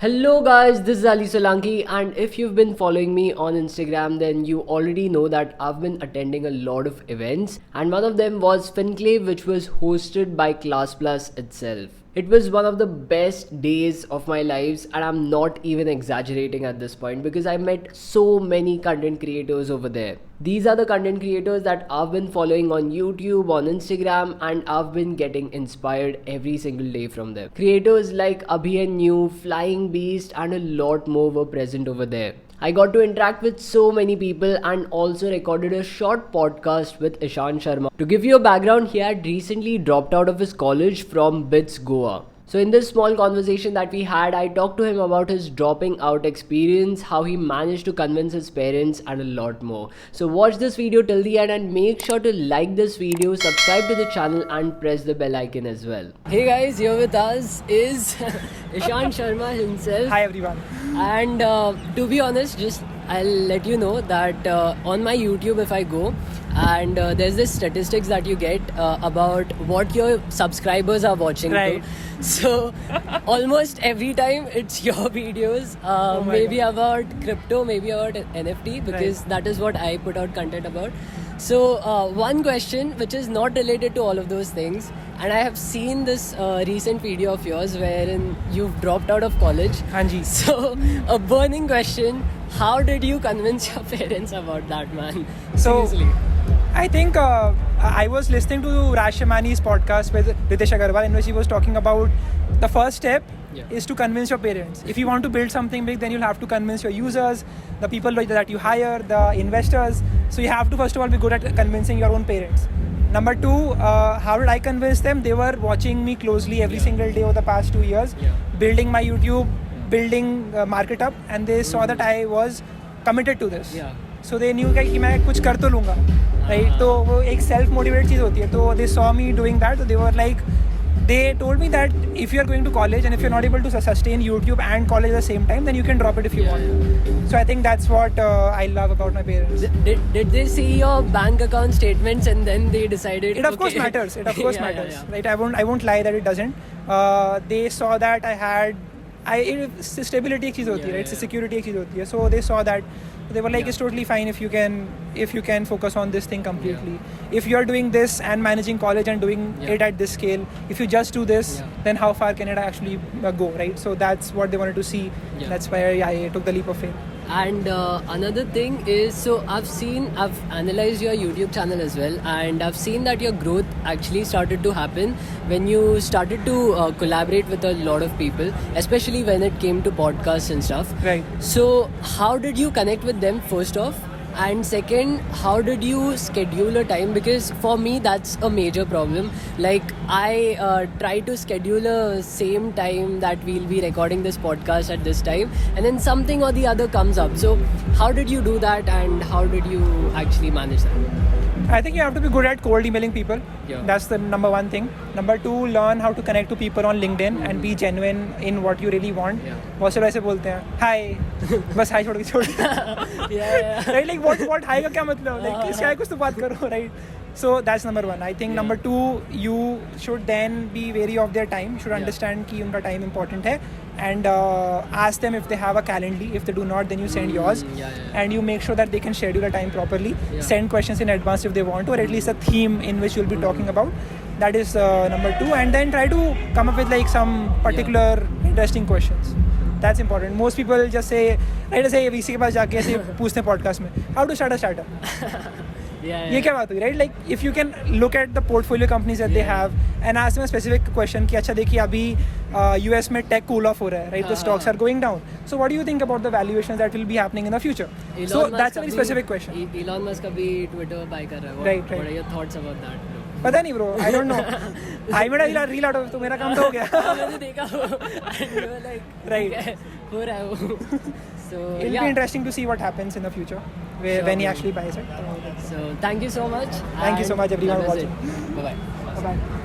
Hello guys, this is Ali Solanki, and if you've been following me on Instagram, then you already know that I've been attending a lot of events, and one of them was Finclave, which was hosted by Classplus itself. It was one of the best days of my lives, and I'm not even exaggerating at this point because I met so many content creators over there. These are the content creators that I've been following on YouTube, on Instagram, and I've been getting inspired every single day from them. Creators like Abhi and Niyu, Flying Beast, and a lot more were present over there. I got to interact with so many people and also recorded a short podcast with Ishan Sharma. To give you a background, he had recently dropped out of his college from Bits Goa. So in this small conversation that we had, I talked to him about his dropping out experience, how he managed to convince his parents, and a lot more. So watch this video till the end and make sure to like this video, subscribe to the channel and press the bell icon as well. Hey guys, here with us is Ishan Sharma himself. Hi everyone. And to be honest, I'll let you know that on my YouTube, if I go and there's this statistics that you get about what your subscribers are watching. Right. So almost every time it's your videos, maybe God. about crypto, maybe about NFT, because that is what I put out content about. So one question which is not related to all of those things, and I have seen this recent video of yours wherein you've dropped out of college. Hanji. So a burning question: how did you convince your parents about that, man? So, Seriously. I think I was listening to Shamani's podcast with Ritesh Agarwal, in which he was talking about the first step is to convince your parents. If you want to build something big, then you'll have to convince your users, the people that you hire, the investors. So you have to first of all be good at convincing your own parents. Number two, how did I convince them? They were watching me closely every single day over the past 2 years, building my YouTube, building Market Up, and they saw that I was committed to this. So they knew कि मैं कुछ कर तो लूँगा, right? तो वो एक self motivated चीज़ होती है. तो they saw me doing that. So they were like, they told me that if you are going to college and if you're not able to sustain YouTube and college at the same time, then you can drop it if you want. So I think that's what I love about my parents. Did they see your bank account statements and then they decided? It of course matters. It of course matters. Right? I won't lie that it doesn't. They saw that I had. Stability एक चीज़ होती है, right? Security एक चीज़ होती है. So they saw that. They were like, it's totally fine if you can focus on this thing completely. If you're doing this and managing college and doing it at this scale, if you just do this, then how far can it actually go, right? So that's what they wanted to see. That's why I took the leap of faith. And another thing is, so I've analyzed your YouTube channel as well, and I've seen that your growth actually started to happen when you started to collaborate with a lot of people, especially when it came to podcasts and stuff. Right. So how did you connect with them first off? And second, how did you schedule a time? Because for me, that's a major problem. Like, I try to schedule a same time that we'll be recording this podcast at this time, and then something or the other comes up. So how did you do that, and how did you actually manage that? I think you have to be good at cold emailing people. That's the number one thing. Number two, learn how to connect to people on LinkedIn and be genuine in what you really want. बहुत से लोग ऐसे बोलते हैं, hi, बस hi छोड़ के छोड़. Right? Like what hi का क्या मतलब? Like इसका है कुछ तो बात करो, right? So that's number one. I think number two, you should then be wary of their time. Should understand कि उनका time important है, and ask them if they have a calendar. If they do not, then you send yours, and you make sure that they can schedule a time properly. Send questions in advance if they want to, or at least a theme in which you'll be talking about. That is number two, and then try to come up with like some particular interesting questions. That's important. Most people just say, right? Say VC के पास जाके ऐसे पूछते हैं podcast में, how to start a startup. ये क्या बात हुई, right? Like if you can look at the portfolio companies that they have and ask them a specific question कि अच्छा देखिए अभी US में tech cool off हो रहा है, right? The stocks are going down. So what do you think about the valuations that will be happening in the future? So that's a very specific question. Elon Musk अभी Twitter buy कर रहा है. Right. What are your thoughts about that? पता नहीं bro, I don't know. I made a reel out of तो मेरा काम तो हो गया. मैंने देखा वो, like right. हो रहा है वो. So it'll be interesting to see what happens in the future when he actually buys it. So thank you so much. Thank you so much everyone for watching. Bye bye. Bye bye.